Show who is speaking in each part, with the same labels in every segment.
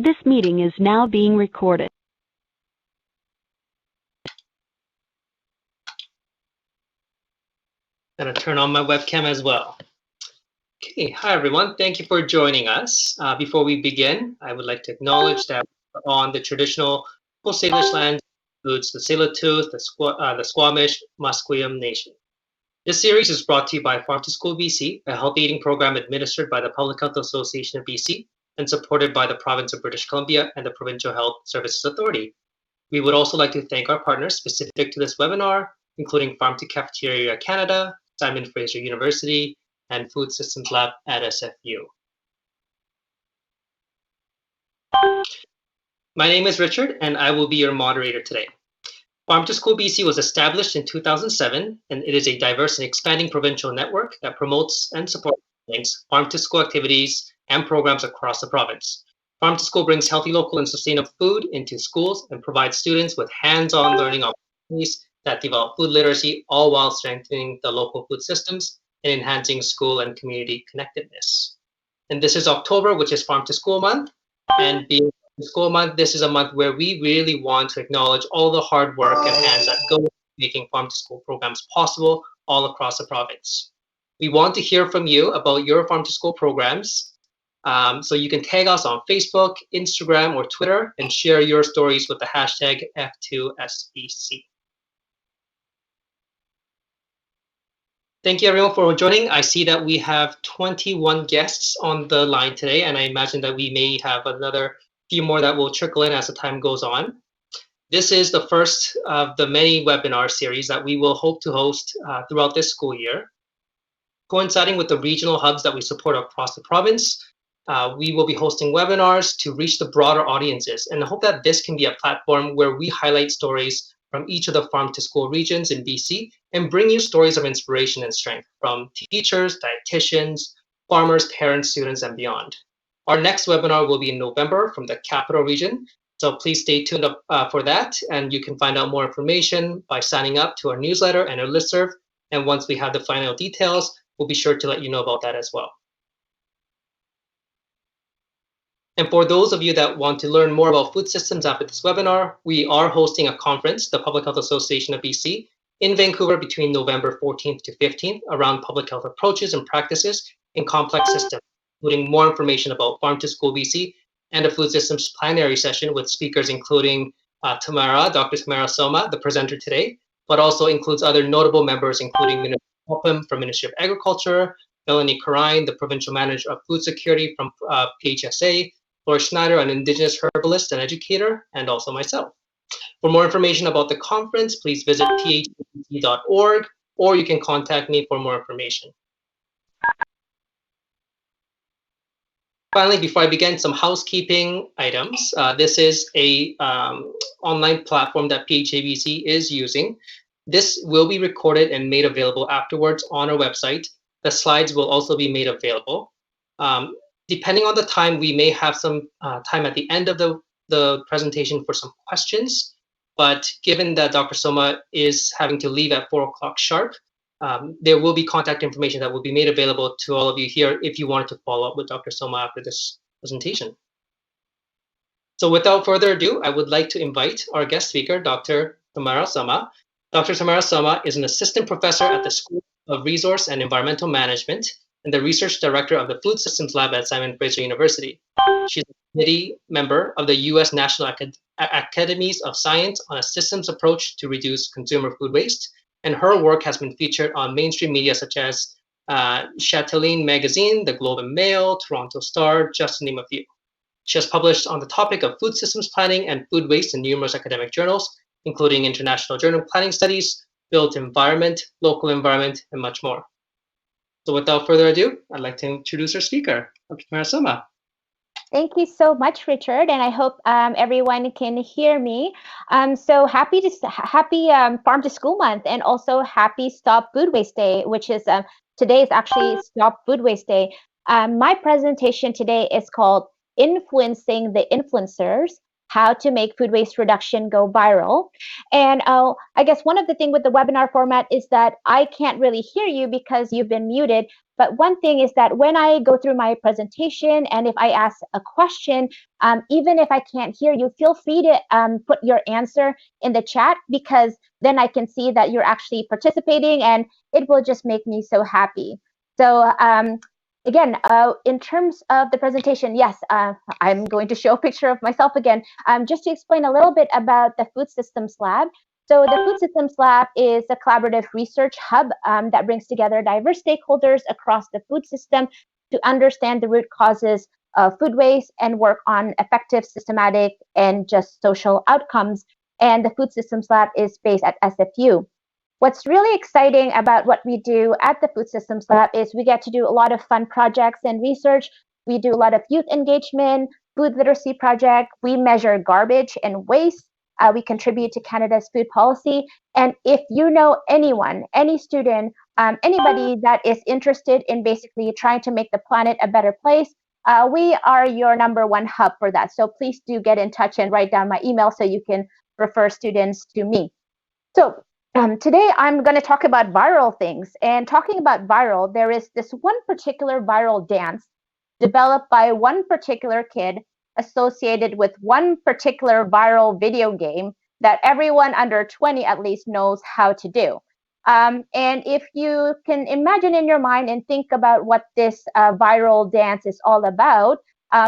Speaker 1: This meeting is now being recorded.
Speaker 2: I'm going to turn on my webcam as well. Okay, hi everyone. Thank you for joining us. Before we begin, I would like to acknowledge that we're on the traditional Coast Salish land, includes the Tsleil-Waututh, the Squamish, Musqueam Nation. This series is brought to you by Farm to School BC, a healthy eating program administered by the Public Health Association of BC and supported by the Province of British Columbia and the Provincial Health Services Authority. We would also like to thank our partners specific to this webinar, including Farm to Cafeteria Canada, Simon Fraser University, and Food Systems Lab at SFU. My name is Richard, and I will be your moderator today. Farm to School BC was established in 2007, and it is a diverse and expanding provincial network that promotes and supports farm to school activities and programs across the province. Farm to School brings healthy, local, and sustainable food into schools and provides students with hands-on learning opportunities that develop food literacy, all while strengthening the local food systems and enhancing school and community connectedness. And this is October, which is Farm to School Month. And being Farm to School Month, this is a month where we really want to acknowledge all the hard work and hands that go into making Farm to School programs possible all across the province. We want to hear from you about your Farm to School programs. So you can tag us on Facebook, Instagram, or Twitter and share your stories with the hashtag F2SBC. Thank you everyone for joining. I see that we have 21 guests on the line today, and I imagine that we may have another few more that will trickle in as the time goes on. This is the first of the many webinar series that we will hope to host throughout this school year. Coinciding with the regional hubs that we support across the province, we will be hosting webinars to reach the broader audiences, and I hope that this can be a platform where we highlight stories from each of the farm to school regions in BC and bring you stories of inspiration and strength from teachers, dietitians, farmers, parents, students, and beyond. Our next webinar will be in November from the Capital Region, so please stay tuned up for that, and you can find out more information by signing up to our newsletter and our listserv, and once we have the final details, we'll be sure to let you know about that as well. And for those of you that want to learn more about food systems after this webinar, we are hosting a conference, the Public Health Association of BC, in Vancouver between November 14th to 15th around public health approaches and practices in complex systems, including more information about Farm to School BC and a food systems plenary session with speakers including Dr. Tammara Soma, the presenter today, but also includes other notable members including Minister Popham from Ministry of Agriculture, Melanie Karine, the Provincial Manager of Food Security from PHSA, Laura Schneider, an Indigenous herbalist and educator, and also myself. For more information about the conference, please visit phbc.org, or you can contact me for more information. Finally, before I begin, some housekeeping items. This is a online platform that PHABC is using. This will be recorded and made available afterwards on our website. The slides will also be made available. Depending on the time, we may have some time at the end of the presentation for some questions, but given that Dr. Soma is having to leave at 4 o'clock sharp, there will be contact information that will be made available to all of you here if you wanted to follow up with Dr. Soma after this presentation. So without further ado, I would like to invite our guest speaker, Dr. Tammara Soma. Dr. Tammara Soma is an assistant professor at the School of Resource and Environmental Management and the research director of the Food Systems Lab at Simon Fraser University. She's a committee member of the U.S. National Academies of Science on a systems approach to reduce consumer food waste, and her work has been featured on mainstream media such as Chatelaine Magazine, the Globe and Mail, Toronto Star, just to name a few. She has published on the topic of food systems planning and food waste in numerous academic journals, including International Journal of Planning Studies, Built Environment, Local Environment, and much more. So without further ado, I'd like to introduce our speaker, Dr. Tammara Soma.
Speaker 3: Thank you so much, Richard, and I hope everyone can hear me. So happy Farm to School Month, and also happy Stop Food Waste Day, which is today is actually Stop Food Waste Day. My presentation today is called Influencing the Influencers: How to Make Food Waste Reduction Go Viral. And I guess one of the things with the webinar format is that I can't really hear you because you've been muted, But one thing is that when I go through my presentation and if I ask a question, even if I can't hear you, feel free to put your answer in the chat, because then I can see that you're actually participating, and it will just make me so happy. So again, in terms of the presentation, yes, I'm going to show a picture of myself again, just to explain a little bit about the Food Systems Lab. So the Food Systems Lab is a collaborative research hub that brings together diverse stakeholders across the food system to understand the root causes of food waste and work on effective, systematic, and just social outcomes. And the Food Systems Lab is based at SFU. What's really exciting about what we do at the Food Systems Lab is we get to do a lot of fun projects and research. We do a lot of youth engagement, food literacy project. We measure garbage and waste. We contribute to Canada's food policy. And if you know anyone, any student, anybody that is interested in basically trying to make the planet a better place, we are your #1 hub for that. So please do get in touch and write down my email so you can refer students to me. So today I'm going to talk about viral things. And talking about viral, there is this one particular viral dance developed by one particular kid associated with one particular viral video game that everyone under 20 at least knows how to do. And if you can imagine in your mind and think about what this viral dance is all about,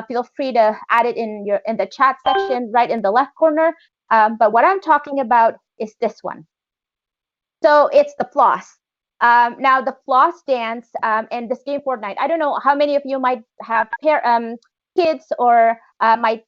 Speaker 3: feel free to add it in the chat section right in the left corner. But what I'm talking about is this one. So it's the floss. Now the floss dance and this game Fortnite. I don't know how many of you might have kids or might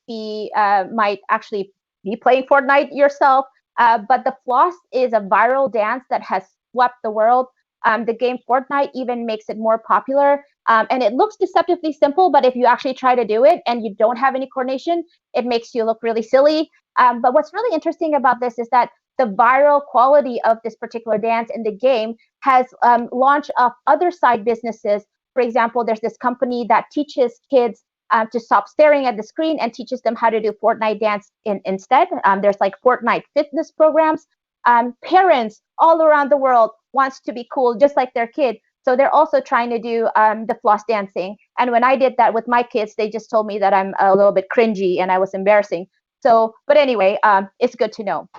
Speaker 3: actually be playing Fortnite yourself. But the floss is a viral dance that has swept the world. The game Fortnite even makes it more popular. And it looks deceptively simple, but if you actually try to do it and you don't have any coordination, it makes you look really silly. But what's really interesting about this is that the viral quality of this particular dance in the game has launched up other side businesses. For example, there's this company that teaches kids to stop staring at the screen and teaches them how to do Fortnite dance instead. There's like Fortnite fitness programs. Parents all around the world wants to be cool just like their kid. So they're also trying to do the floss dancing. And when I did that with my kids, they just told me that I'm a little bit cringy and I was embarrassing. So, but anyway, it's good to know.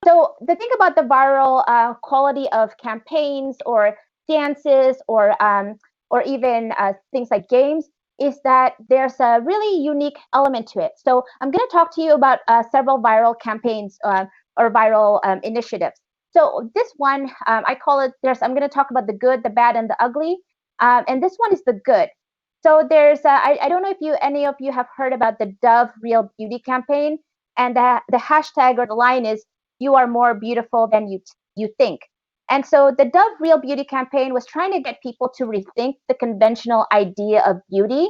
Speaker 3: So the thing about the viral quality of campaigns or dances or even things like games is that there's a really unique element to it. So I'm going to talk to you about several viral campaigns or viral initiatives. So this one, I call it, I'm going to talk about the good, the bad, and the ugly. And this one is the good. So there's, I don't know if any of you have heard about the Dove Real Beauty campaign. And the hashtag or the line is, "You are more beautiful than you think." And so the Dove Real Beauty campaign was trying to get people to rethink the conventional idea of beauty.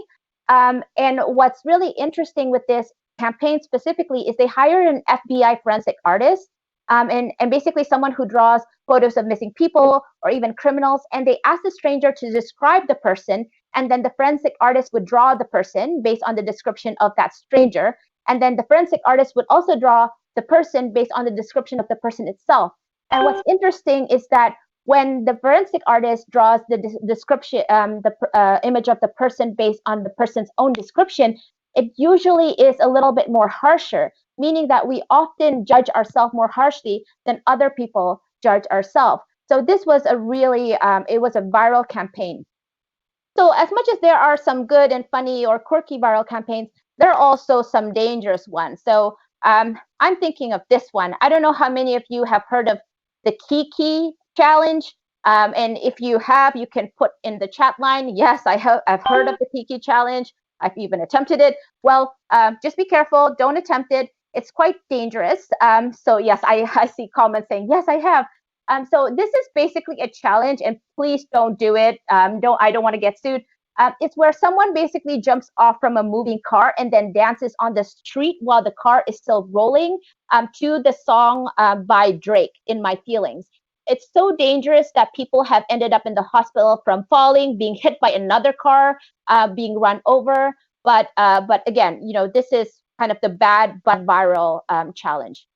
Speaker 3: And what's really interesting with this campaign specifically is they hired an FBI forensic artist and basically someone who draws photos of missing people or even criminals. And they asked the stranger to describe the person. And then the forensic artist would draw the person based on the description of that stranger. And then the forensic artist would also draw the person based on the description of the person itself. And what's interesting is that when the forensic artist draws the description, the image of the person based on the person's own description, it usually is a little bit more harsher, meaning that we often judge ourselves more harshly than other people judge ourselves. So this was a really, it was a viral campaign. So as much as there are some good and funny or quirky viral campaigns, there are also some dangerous ones. So I'm thinking of this one. I don't know how many of you have heard of the Kiki challenge. And if you have, you can put in the chat line, yes, I've heard of the Kiki challenge. I've even attempted it. Well, just be careful. Don't attempt it. It's quite dangerous. So yes, I see comments saying, yes, I have. So this is basically a challenge, and please don't do it. I don't want to get sued. It's where someone basically jumps off from a moving car and then dances on the street while the car is still rolling to the song by Drake, "In My Feelings." It's so dangerous that people have ended up in the hospital from falling, being hit by another car, being run over. But again, this is kind of the bad but viral challenge.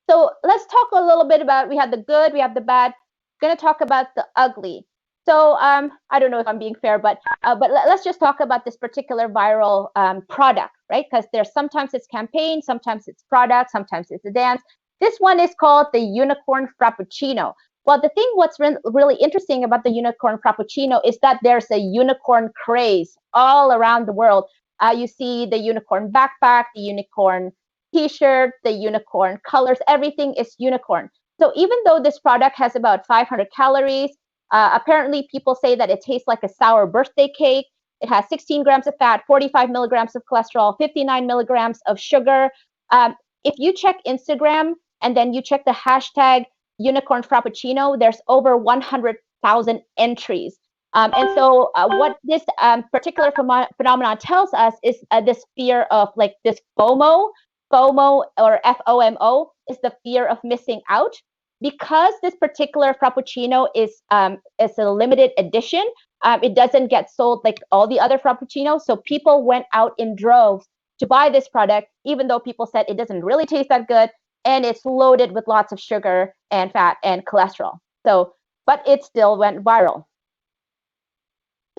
Speaker 3: So let's talk a little bit about, we have the good, we have the bad. I'm going to talk about the ugly. So I don't know if I'm being fair, but let's just talk about this particular viral product, right? Because there's sometimes it's campaign, sometimes it's product, sometimes it's a dance. This one is called the Unicorn Frappuccino. Well, the thing what's really interesting about the Unicorn Frappuccino is that there's a unicorn craze all around the world. You see the unicorn backpack, the unicorn t-shirt, the unicorn colors, everything is unicorn. So even though this product has about 500 calories, apparently people say that it tastes like a sour birthday cake. It has 16 grams of fat, 45 milligrams of cholesterol, 59 milligrams of sugar. If you check Instagram and then you check the hashtag unicorn frappuccino, there's over 100,000 entries. And so what this particular phenomenon tells us is this fear of like this FOMO. FOMO or FOMO is the fear of missing out. Because this particular frappuccino is a limited edition, it doesn't get sold like all the other frappuccinos. So people went out in droves to buy this product, even though people said it doesn't really taste that good and it's loaded with lots of sugar and fat and cholesterol. So, but it still went viral.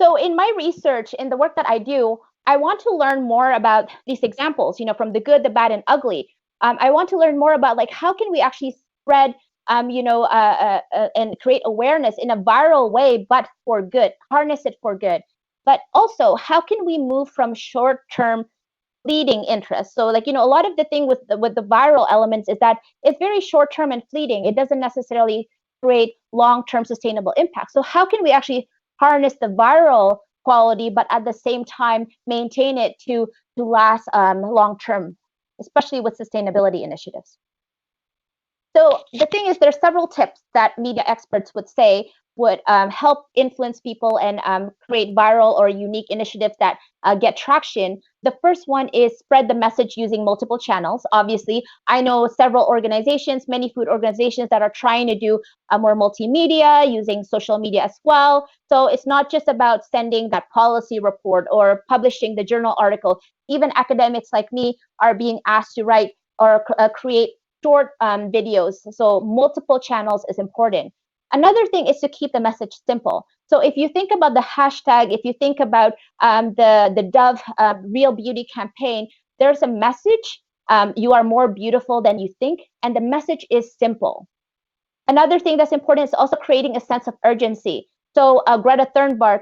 Speaker 3: So in my research, in the work that I do, I want to learn more about these examples, from the good, the bad, and ugly. I want to learn more about like how can we actually spread and create awareness in a viral way, but for good, harness it for good. But also, how can we move from short-term fleeting interest? So like, a lot of the thing with the viral elements is that it's very short-term and fleeting. It doesn't necessarily create long-term sustainable impact. So how can we actually harness the viral quality, but at the same time maintain it to last long-term, especially with sustainability initiatives? So the thing is, there's several tips that media experts would say would help influence people and create viral or unique initiatives that get traction. The first one is spread the message using multiple channels. Obviously, I know several organizations, many food organizations that are trying to do more multimedia using social media as well. So it's not just about sending that policy report or publishing the journal article. Even academics like me are being asked to write or create short videos. So multiple channels is important. Another thing is to keep the message simple. So if you think about the hashtag, if you think about the Dove Real Beauty campaign, there's a message. You are more beautiful than you think, and the message is simple. Another thing that's important is also creating a sense of urgency. So Greta Thunberg,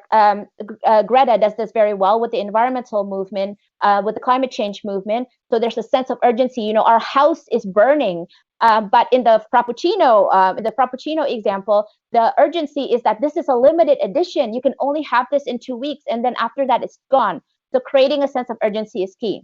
Speaker 3: Greta does this very well with the environmental movement, with the climate change movement. So there's a sense of urgency. Our house is burning, but in the Frappuccino example, the urgency is that this is a limited edition. You can only have this in 2 weeks, and then after that, it's gone. So creating a sense of urgency is key.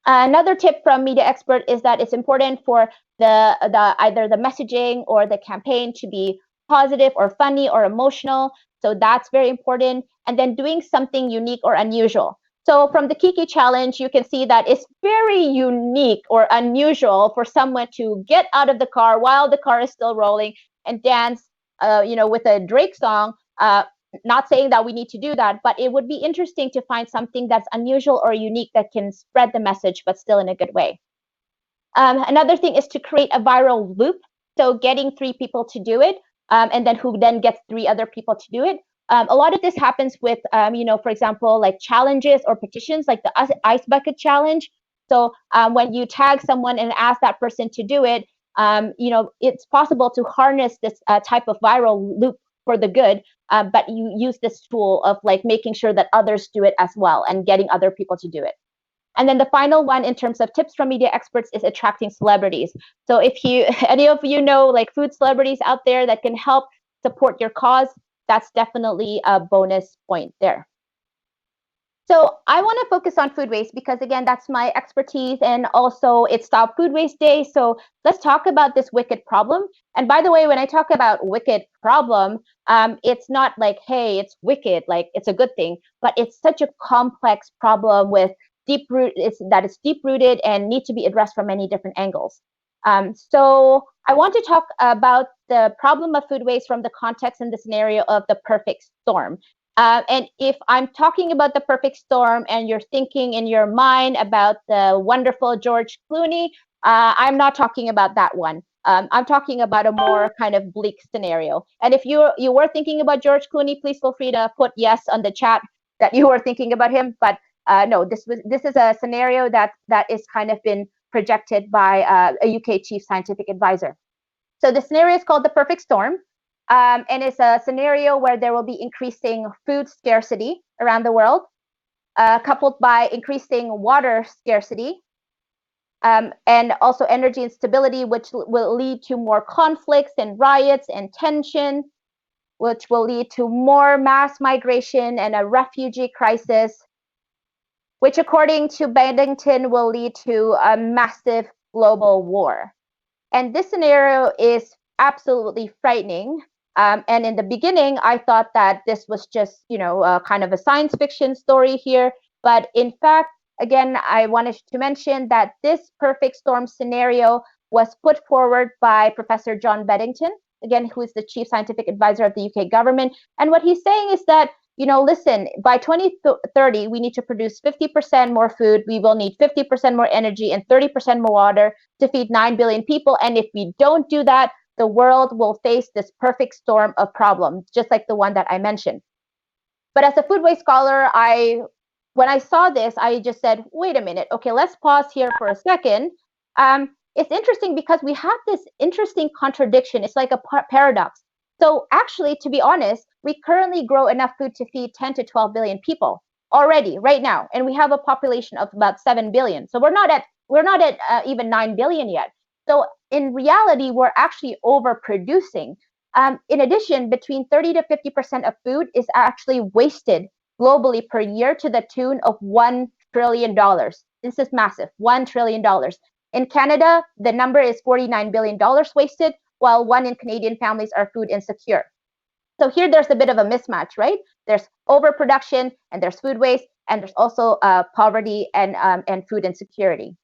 Speaker 3: Another tip from media expert is that it's important for either the messaging or the campaign to be positive or funny or emotional. So that's very important. And then doing something unique or unusual. So from the Kiki challenge, you can see that it's very unique or unusual for someone to get out of the car while the car is still rolling and dance, with a Drake song. Not saying that we need to do that, but it would be interesting to find something that's unusual or unique that can spread the message, but still in a good way. Another thing is to create a viral loop. So getting 3 people to do it, and then who then gets 3 other people to do it. A lot of this happens with, for example, like challenges or petitions, like the ice bucket challenge. So when you tag someone and ask that person to do it, it's possible to harness this type of viral loop for the good, but you use this tool of like making sure that others do it as well and getting other people to do it. And then the final one in terms of tips from media experts is attracting celebrities. So if any of you know like food celebrities out there that can help support your cause, that's definitely a bonus point there. So I want to focus on food waste because again, that's my expertise, and also it's Stop Food Waste Day. So let's talk about this wicked problem. And by the way, when I talk about wicked problem, it's not like, hey, it's wicked, like it's a good thing, but it's such a complex problem with it's deep rooted and need to be addressed from many different angles. So I want to talk about the problem of food waste from the context and the scenario of the perfect storm. And if I'm talking about the perfect storm and you're thinking in your mind about the wonderful George Clooney, I'm not talking about that one. I'm talking about a more kind of bleak scenario. And if you were thinking about George Clooney, please feel free to put yes on the chat that you were thinking about him. But no, this is a scenario that is kind of been projected by a UK chief scientific advisor. So the scenario is called the perfect storm. And it's a scenario where there will be increasing food scarcity around the world, coupled by increasing water scarcity, and also energy instability, which will lead to more conflicts and riots and tension, which will lead to more mass migration and a refugee crisis, which according to Beddington will lead to a massive global war. And this scenario is absolutely frightening. And in the beginning, I thought that this was just, kind of a science fiction story here. But in fact, again, I wanted to mention that this perfect storm scenario was put forward by Professor John Beddington, again, who is the chief scientific advisor of the UK government. And what he's saying is that, listen, by 2030, we need to produce 50% more food. We will need 50% more energy and 30% more water to feed 9 billion people. And if we don't do that, the world will face this perfect storm of problems, just like the one that I mentioned. But as a food waste scholar, when I saw this, I just said, wait a minute. Okay, let's pause here for a second. It's interesting because we have this interesting contradiction. It's like a paradox. So actually, to be honest, we currently grow enough food to feed 10 to 12 billion people already, right now, and we have a population of about 7 billion. So we're not at even 9 billion yet. So in reality, we're actually overproducing. In addition, between 30 to 50% of food is actually wasted globally per year to the tune of $1 trillion. This is massive, $1 trillion. In Canada, the number is $49 billion wasted, while 1 in Canadian families are food insecure. So here there's a bit of a mismatch, right? There's overproduction and there's food waste, and there's also poverty and food insecurity.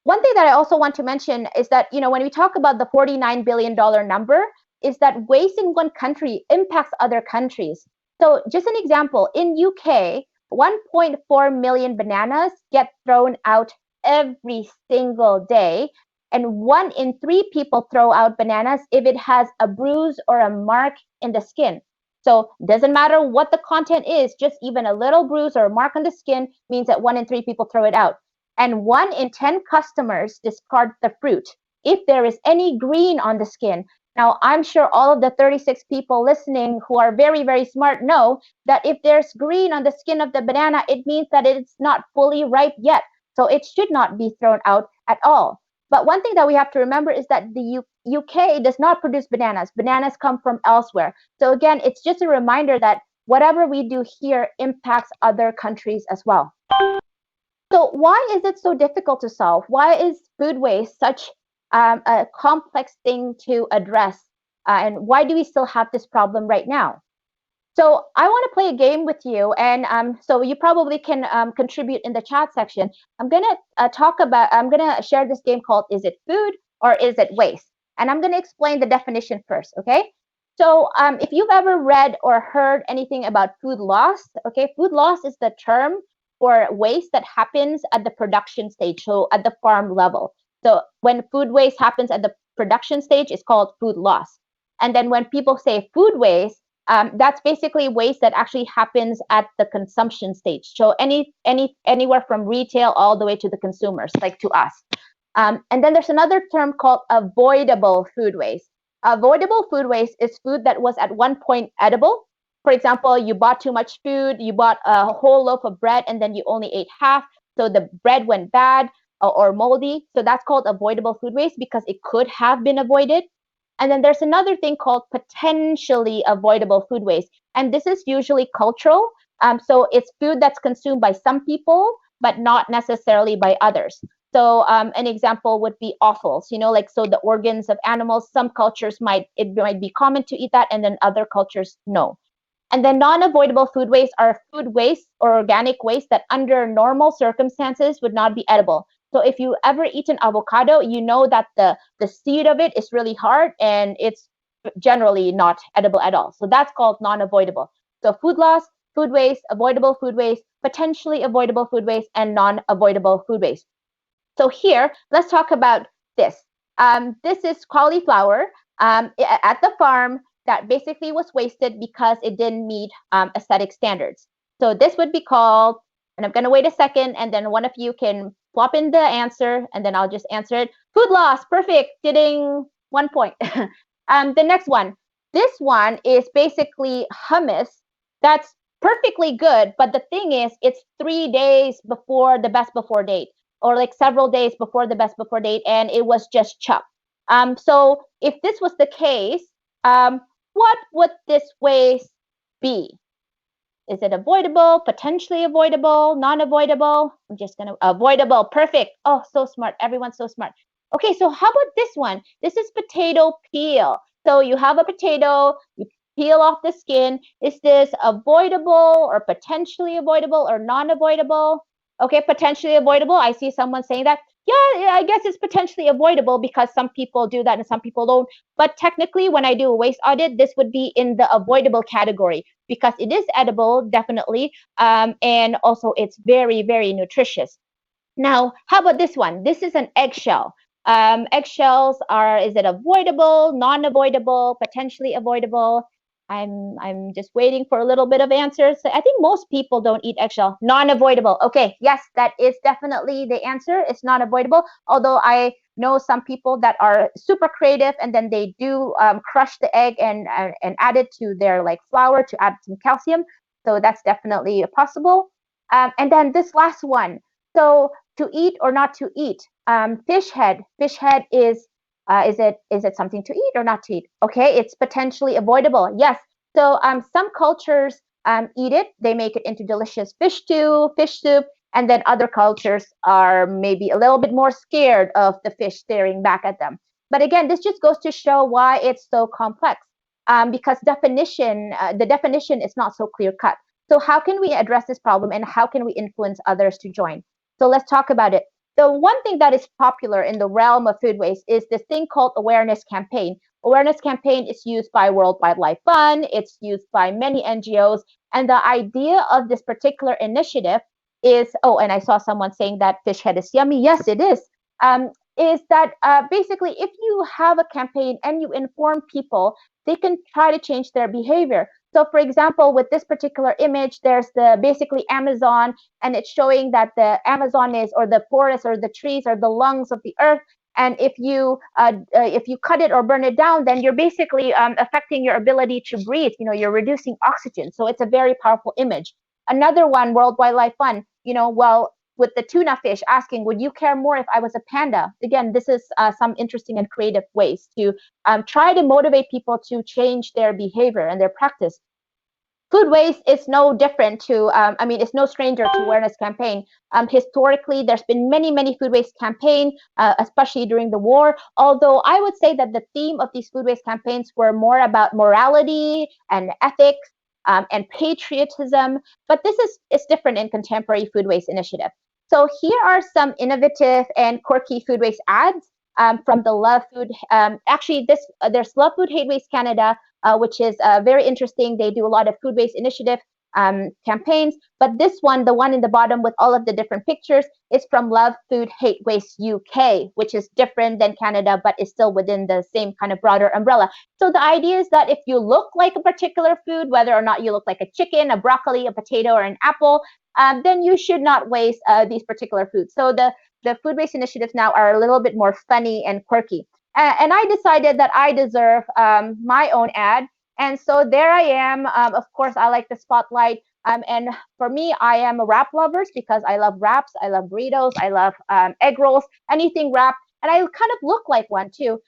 Speaker 3: One thing that I also want to mention is that, when we talk about the $49 billion number, is that waste in one country impacts other countries. So just an example, in UK, 1.4 million bananas get thrown out every single day, and 1 in 3 people throw out bananas if it has a bruise or a mark in the skin. So doesn't matter what the content is, just even a little bruise or a mark on the skin means that 1 in 3 people throw it out. And 1 in 10 customers discard the fruit if there is any green on the skin. Now, I'm sure all of the 36 people listening who are very, very smart know that if there's green on the skin of the banana, it means that it's not fully ripe yet. So it should not be thrown out at all. But one thing that we have to remember is that the UK does not produce bananas. Bananas come from elsewhere. So again, it's just a reminder that whatever we do here impacts other countries as well. So why is it so difficult to solve? Why is food waste such a complex thing to address? And why do we still have this problem right now? So I want to play a game with you, and so you probably can contribute in the chat section. I'm gonna share this game called "Is it food or is it waste?" And I'm gonna explain the definition first, okay? So if you've ever read or heard anything about food loss, okay, food loss is the term for waste that happens at the production stage, so at the farm level. So when food waste happens at the production stage, it's called food loss. And then when people say food waste, that's basically waste that actually happens at the consumption stage. So anywhere from retail all the way to the consumers, like to us. And then there's another term called avoidable food waste. Avoidable food waste is food that was at one point edible. For example, you bought too much food, you bought a whole loaf of bread, and then you only ate half. So the bread went bad or moldy. So that's called avoidable food waste because it could have been avoided. And then there's another thing called potentially avoidable food waste. And this is usually cultural. So it's food that's consumed by some people, but not necessarily by others. So an example would be offals, so the organs of animals. Some cultures it might be common to eat that, and then other cultures, no. And then non-avoidable food waste are food waste or organic waste that under normal circumstances would not be edible. So if you ever eat an avocado, you know that the seed of it is really hard and it's generally not edible at all. So that's called non-avoidable. So food loss, food waste, avoidable food waste, potentially avoidable food waste, and non-avoidable food waste. So here, let's talk about this. This is cauliflower at the farm that basically was wasted because it didn't meet aesthetic standards. So this would be called, and I'm going to wait a second, and then one of you can plop in the answer, and then I'll just answer it. Food loss, perfect, getting 1 point. The next one, this one is basically hummus. That's perfectly good, but the thing is, it's 3 days before the best before date, or like several days before the best before date, and it was just chucked. So if this was the case, what would this waste be? Is it avoidable, potentially avoidable, non-avoidable? I'm just gonna avoidable. Perfect. Oh, so smart. Everyone's so smart. Okay, so how about this one? This is potato peel. So you have a potato, you peel off the skin. Is this avoidable or potentially avoidable or non-avoidable? Okay, potentially avoidable. I see someone saying that. Yeah, I guess it's potentially avoidable because some people do that and some people don't. But technically, when I do a waste audit, this would be in the avoidable category because it is edible, definitely, and also it's very, very nutritious. Now, how about this one? This is an eggshell. Eggshells are, is it avoidable, non-avoidable, potentially avoidable? I'm just waiting for a little bit of answers. So I think most people don't eat eggshell. Non-avoidable. Okay, yes, that is definitely the answer. It's not avoidable. Although I know some people that are super creative and then they do crush the egg and add it to their like flour to add some calcium. So that's definitely possible. And then this last one. So to eat or not to eat. Fish head. Fish head is it something to eat or not to eat? Okay, it's potentially avoidable. Yes. So some cultures eat it. They make it into delicious fish stew, fish soup, and then other cultures are maybe a little bit more scared of the fish staring back at them. But again, this just goes to show why it's so complex. Because the definition is not so clear cut. So how can we address this problem and how can we influence others to join? So let's talk about it. The one thing that is popular in the realm of food waste is this thing called awareness campaign. Awareness campaign is used by World Wildlife Fund, it's used by many NGOs, and the idea of this particular initiative is, oh, and I saw someone saying that fish head is yummy. Yes, it is that basically if you have a campaign and you inform people, they can try to change their behavior. So for example, with this particular image, there's the basically Amazon, and it's showing that the Amazon is, or the forest or the trees are the lungs of the earth. And if you cut it or burn it down, then you're basically affecting your ability to breathe. You know, you're reducing oxygen. So it's a very powerful image. Another one, World Wildlife Fund, well, with the tuna fish asking, would you care more if I was a panda? Again, this is some interesting and creative ways to try to motivate people to change their behavior and their practice. Food waste is no different to, it's no stranger to awareness campaign. Historically, there's been many food waste campaigns, especially during the war. Although I would say that the theme of these food waste campaigns were more about morality and ethics and patriotism. But this is different in contemporary food waste initiative. So here are some innovative and quirky food waste ads from the Love Food. There's Love Food Hate Waste Canada, which is very interesting. They do a lot of food waste initiative campaigns. But this one, the one in the bottom with all of the different pictures, is from Love Food Hate Waste UK, which is different than Canada, but is still within the same kind of broader umbrella. So the idea is that if you look like a particular food, whether or not you look like a chicken, a broccoli, a potato, or an apple, then you should not waste these particular foods. So the food waste initiatives now are a little bit more funny and quirky. And I decided that I deserve my own ad. And so there I am. Of course, I like the spotlight. And for me, I am a wrap lover because I love wraps. I love burritos. I love egg rolls, anything wrapped. And I kind of look like one too.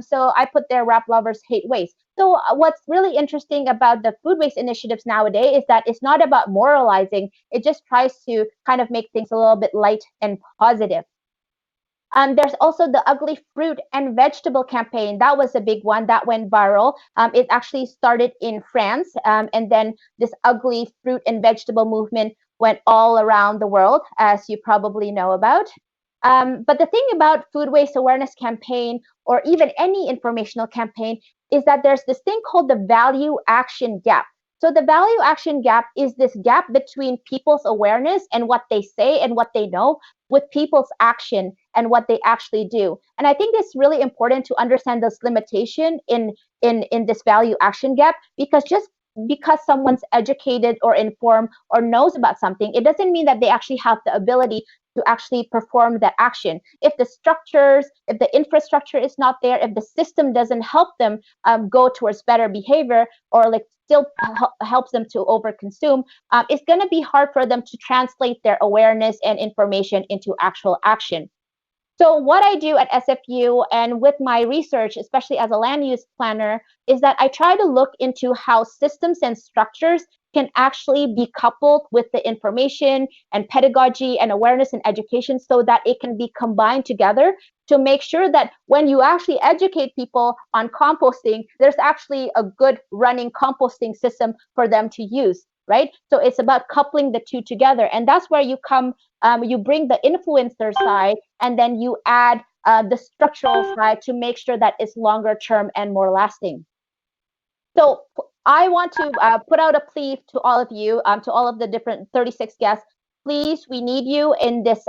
Speaker 3: So I put there, wrap lovers hate waste. So what's really interesting about the food waste initiatives nowadays is that it's not about moralizing. It just tries to kind of make things a little bit light and positive. There's also the ugly fruit and vegetable campaign. That was a big one that went viral. It actually started in France, and then this ugly fruit and vegetable movement went all around the world, as you probably know about. But the thing about food waste awareness campaign, or even any informational campaign, is that there's this thing called the value action gap. So the value action gap is this gap between people's awareness and what they say and what they know with people's action and what they actually do. And I think it's really important to understand this limitation in this value action gap, because just because someone's educated or informed or knows about something, it doesn't mean that they actually have the ability to actually perform that action. If the structures, if the infrastructure is not there, if the system doesn't help them go towards better behavior, or like still helps them to overconsume, it's going to be hard for them to translate their awareness and information into actual action. So what I do at SFU and with my research, especially as a land use planner, is that I try to look into how systems and structures can actually be coupled with the information and pedagogy and awareness and education, so that it can be combined together to make sure that when you actually educate people on composting, there's actually a good running composting system for them to use, right? So it's about coupling the two together. And that's where you come, you bring the influencer side, and then you add the structural side to make sure that it's longer term and more lasting. So I want to put out a plea to all of you, to all of the different 36 guests. Please, we need you in this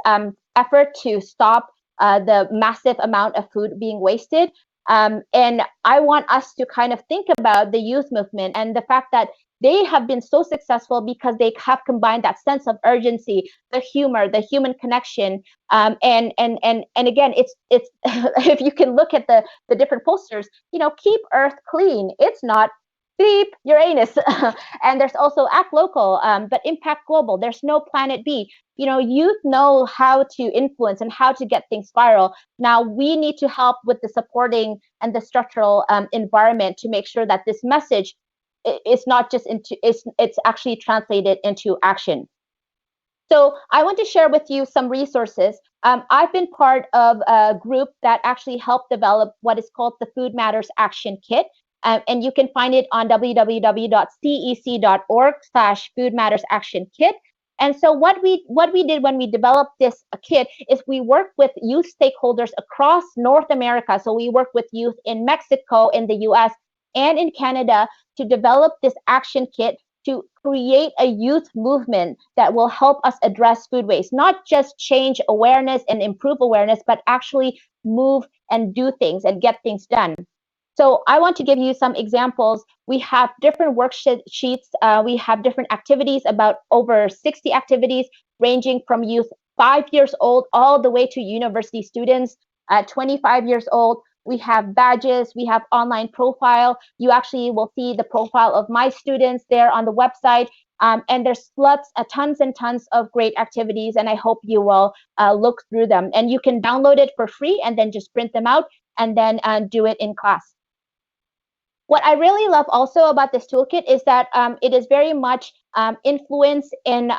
Speaker 3: effort to stop the massive amount of food being wasted. And I want us to kind of think about the youth movement and the fact that they have been so successful because they have combined that sense of urgency, the humor, the human connection, and again, it's if you can look at the different posters, keep Earth clean. It's not beep Uranus, and there's also act local, but impact global. There's no planet B. Youth know how to influence and how to get things viral. Now we need to help with the supporting and the structural environment to make sure that this message it's not just it's actually translated into action. So I want to share with you some resources. I've been part of a group that actually helped develop what is called the Food Matters Action Kit. And you can find it on www.cec.org/Food Matters Action Kit. And so what we did when we developed this kit is we worked with youth stakeholders across North America. So we worked with youth in Mexico, in the US, and in Canada to develop this action kit to create a youth movement that will help us address food waste, not just change awareness and improve awareness, but actually move and do things and get things done. So I want to give you some examples. We have different worksheets. We have different activities, about over 60 activities, ranging from youth 5 years old all the way to university students at 25 years old. We have badges, we have online profile. You actually will see the profile of my students there on the website. And there's tons and tons of great activities, and I hope you will look through them. And you can download it for free and then just print them out and then do it in class. What I really love also about this toolkit is that it is very much influenced and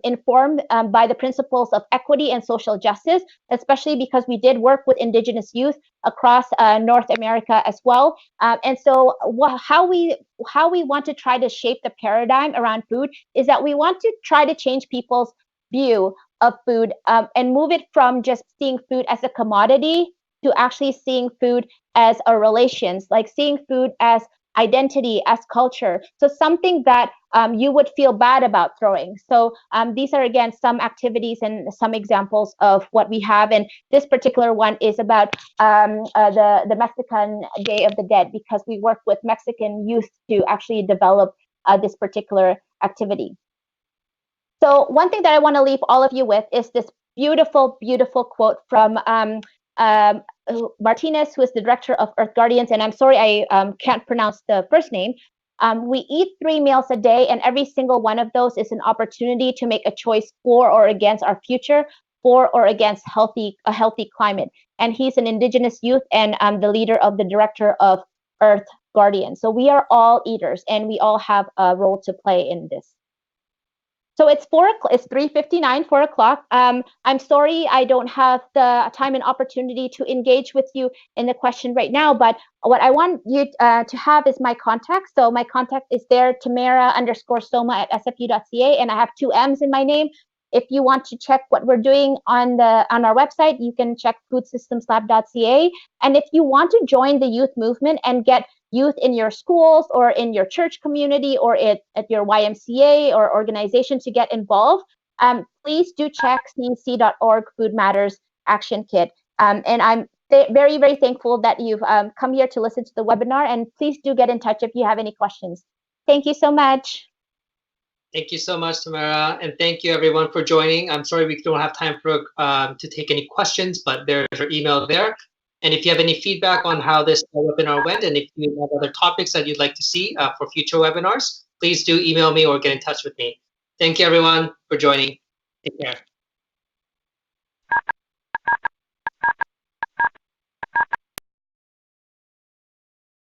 Speaker 3: informed by the principles of equity and social justice, especially because we did work with Indigenous youth across North America as well. And so how we want to try to shape the paradigm around food is that we want to try to change people's view of food and move it from just seeing food as a commodity to actually seeing food as a relations, like seeing food as identity, as culture. So something that you would feel bad about throwing. So these are, again, some activities and some examples of what we have. And this particular one is about the Mexican Day of the Dead, because we work with Mexican youth to actually develop this particular activity. So one thing that I want to leave all of you with is this beautiful, beautiful quote from Martinez, who is the director of Earth Guardians, and I'm sorry I can't pronounce the first name. We eat 3 meals a day, and every single one of those is an opportunity to make a choice for or against our future, for or against a healthy climate. And he's an Indigenous youth and the leader of the director of Earth Guardians. So we are all eaters, and we all have a role to play in this. So it's 3:59, 4 o'clock. I'm sorry I don't have the time and opportunity to engage with you in the question right now, but what I want you to have is my contact. So my contact is there, Tammara_Soma@sfu.ca, and I have 2 M's in my name. If you want to check what we're doing on our website, you can check foodsystemslab.ca. And if you want to join the youth movement and get youth in your schools or in your church community or at your YMCA or organization to get involved, please do check cec.org Food Matters Action Kit. And I'm very, very thankful that you've come here to listen to the webinar, and please do get in touch if you have any questions. Thank you so much.
Speaker 2: Thank you so much, Tammara, and thank you everyone for joining. I'm sorry we don't have time for to take any questions, but there's your email there. And if you have any feedback on how this webinar went, and if you have other topics that you'd like to see for future webinars, please do email me or get in touch with me. Thank you everyone for joining. Take care.